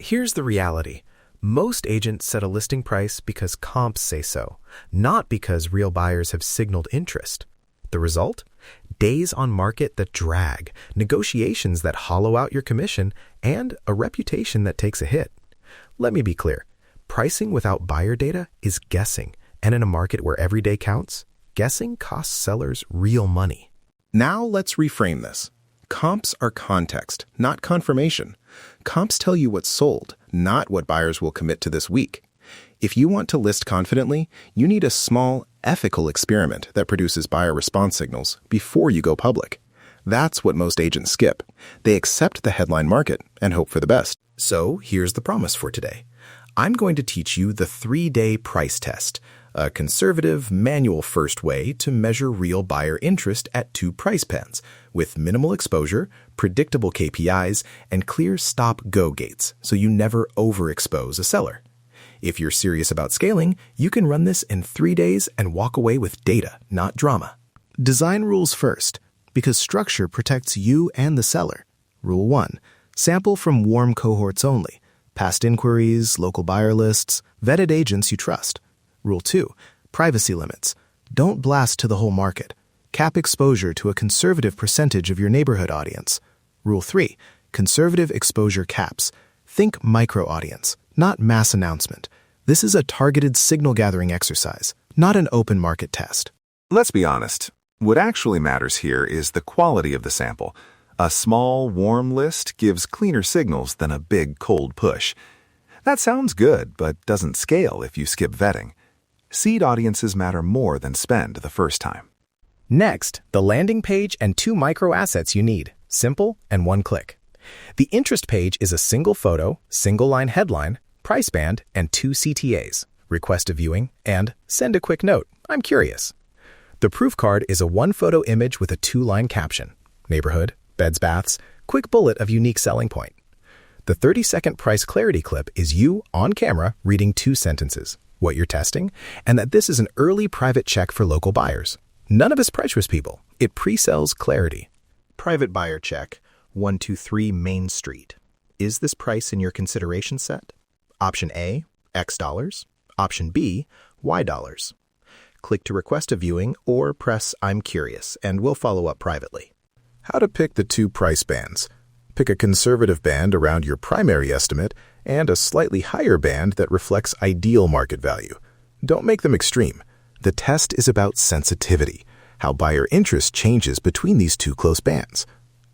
Here's the reality. Most agents set a listing price because comps say so, not because real buyers have signaled interest. The result? Days on market that drag, negotiations that hollow out your commission, and a reputation that takes a hit. Let me be clear. Pricing without buyer data is guessing, and in a market where every day counts, guessing costs sellers real money. Now let's reframe this. Comps are context, not confirmation. Comps tell you what's sold, not what buyers will commit to this week. If you want to list confidently, you need a small, ethical experiment that produces buyer response signals before you go public. That's what most agents skip. They accept the headline market and hope for the best. So here's the promise for today. I'm going to teach you the 3-day price test, a conservative, manual-first way to measure real buyer interest at 2 price bands, with minimal exposure, predictable KPIs, and clear stop-go gates, so you never overexpose a seller. If you're serious about scaling, you can run this in 3 days and walk away with data, not drama. Design rules first, because structure protects you and the seller. Rule 1. Sample from warm cohorts only. Past inquiries, local buyer lists, vetted agents you trust. Rule 2. Privacy limits. Don't blast to the whole market. Cap exposure to a conservative percentage of your neighborhood audience. Rule 3. Conservative exposure caps. Think micro-audience, not mass announcement. This is a targeted signal-gathering exercise, not an open market test. Let's be honest. What actually matters here is the quality of the sample. A small, warm list gives cleaner signals than a big, cold push. That sounds good, but doesn't scale if you skip vetting. Seed audiences matter more than spend the first time. Next, the landing page and 2 micro assets you need, simple and 1 click. The interest page is a single photo, single-line headline, price band, and 2 CTAs, request a viewing, and send a quick note, I'm curious. The proof card is a 1-photo image with a 2-line caption, neighborhood, beds, baths, quick bullet of unique selling point. The 30-second price clarity clip is you on camera reading 2 sentences, what you're testing, and that this is an early private check for local buyers. None of us pressures people. It pre-sells clarity. Private buyer check, 123 Main Street. Is this price in your consideration set? Option A, X dollars. Option B, Y dollars. Click to request a viewing or press I'm curious, and we'll follow up privately. How to pick the 2 price bands. Pick a conservative band around your primary estimate and a slightly higher band that reflects ideal market value. Don't make them extreme. The test is about sensitivity, how buyer interest changes between these 2 close bands.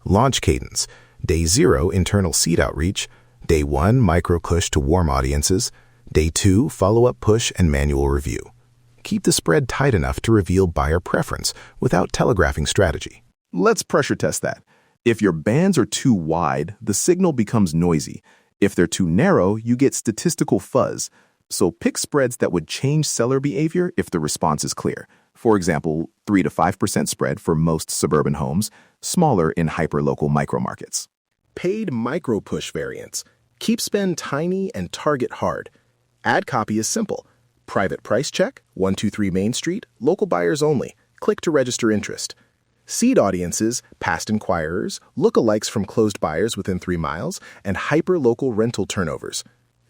Launch cadence. Day 0, internal seed outreach. Day 1, micro push to warm audiences. Day 2, follow-up push and manual review. Keep the spread tight enough to reveal buyer preference without telegraphing strategy. Let's pressure test that. If your bands are too wide, the signal becomes noisy. If they're too narrow, you get statistical fuzz. So pick spreads that would change seller behavior if the response is clear. For example, 3 to 5% spread for most suburban homes, smaller in hyperlocal micromarkets. Paid micro-push variants. Keep spend tiny and target hard. Ad copy is simple. Private price check, 123 Main Street, local buyers only. Click to register interest. Seed audiences, past inquirers, lookalikes from closed buyers within 3 miles, and hyper-local rental turnovers.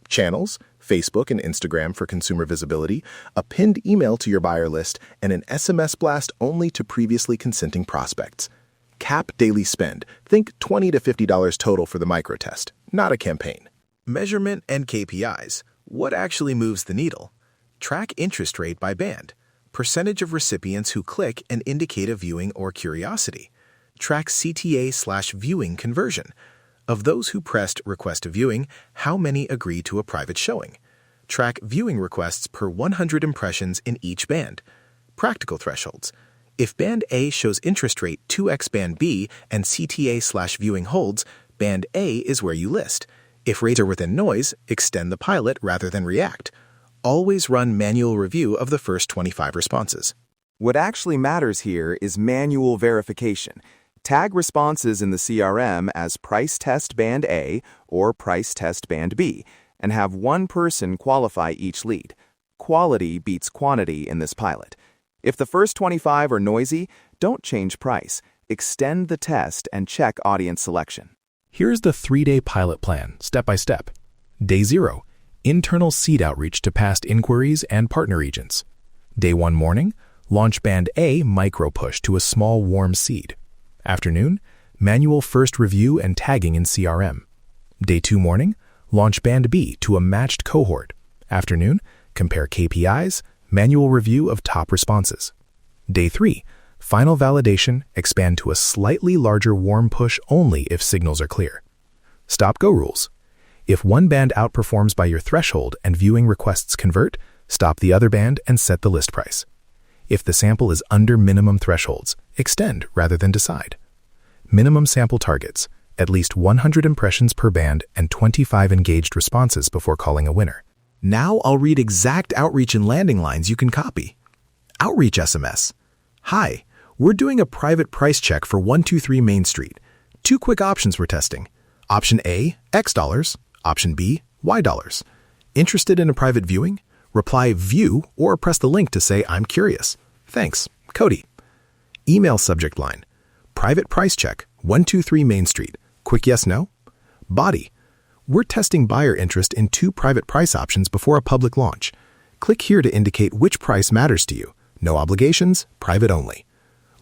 Channels, Facebook and Instagram for consumer visibility, a pinned email to your buyer list, and an SMS blast only to previously consenting prospects. Cap daily spend. Think $20 to $50 total for the microtest, not a campaign. Measurement and KPIs. What actually moves the needle? Track interest rate by band. Percentage of recipients who click and indicate a viewing or curiosity. Track CTA/viewing conversion. Of those who pressed request a viewing, how many agree to a private showing? Track viewing requests per 100 impressions in each band. Practical thresholds. If Band A shows interest rate 2x Band B and CTA/viewing holds, Band A is where you list. If rates are within noise, extend the pilot rather than react. Always run manual review of the first 25 responses. What actually matters here is manual verification. Tag responses in the CRM as Price Test Band A or Price Test Band B, and have 1 person qualify each lead. Quality beats quantity in this pilot. If the first 25 are noisy, don't change price. Extend the test and check audience selection. Here's the 3-day pilot plan, step by step. Day 0, internal seed outreach to past inquiries and partner agents. Day 1 morning, launch Band A micro push to a small warm seed. Afternoon, manual first review and tagging in CRM. Day 2 morning, launch Band B to a matched cohort. Afternoon, compare KPIs, manual review of top responses. Day 3, final validation, expand to a slightly larger warm push only if signals are clear. Stop-go rules. If one band outperforms by your threshold and viewing requests convert, stop the other band and set the list price. If the sample is under minimum thresholds, extend rather than decide. Minimum sample targets, at least 100 impressions per band and 25 engaged responses before calling a winner. Now I'll read exact outreach and landing lines you can copy. Outreach SMS. Hi, we're doing a private price check for 123 Main Street. 2 quick options we're testing. Option A, X dollars. Option B, Y dollars. Interested in a private viewing? Reply view or press the link to say I'm curious. Thanks, Cody. Email subject line. Private price check, 123 Main Street. Quick yes, no? Body. We're testing buyer interest in 2 private price options before a public launch. Click here to indicate which price matters to you. No obligations, private only.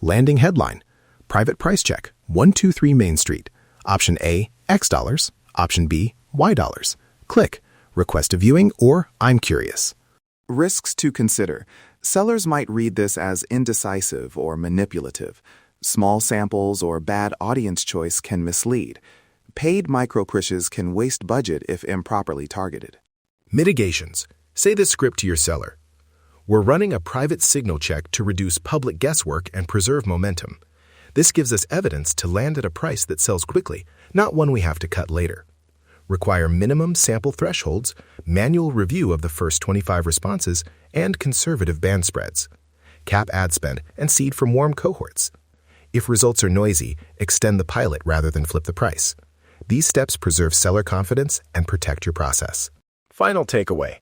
Landing headline. Private price check, 123 Main Street. Option A, X dollars. Option B, Y dollars. Click Request a viewing or I'm curious. Risks to consider. Sellers might read this as indecisive or manipulative. Small samples or bad audience choice can mislead. Paid micro-pushes can waste budget if improperly targeted. Mitigations. Say this script to your seller. We're running a private signal check to reduce public guesswork and preserve momentum. This gives us evidence to land at a price that sells quickly, not one we have to cut later. Require minimum sample thresholds, manual review of the first 25 responses, and conservative band spreads. Cap ad spend and seed from warm cohorts. If results are noisy, extend the pilot rather than flip the price. These steps preserve seller confidence and protect your process. Final takeaway.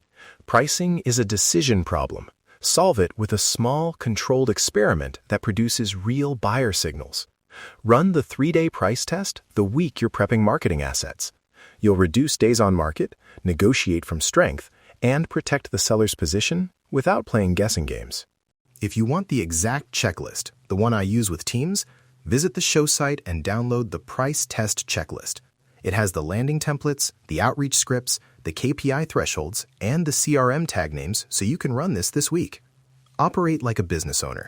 Pricing is a decision problem. Solve it with a small, controlled experiment that produces real buyer signals. Run the 3-day price test the week you're prepping marketing assets. You'll reduce days on market, negotiate from strength, and protect the seller's position without playing guessing games. If you want the exact checklist, the one I use with teams, visit the show site and download the Price Test Checklist. It has the landing templates, the outreach scripts, the KPI thresholds, and the CRM tag names so you can run this week. Operate like a business owner.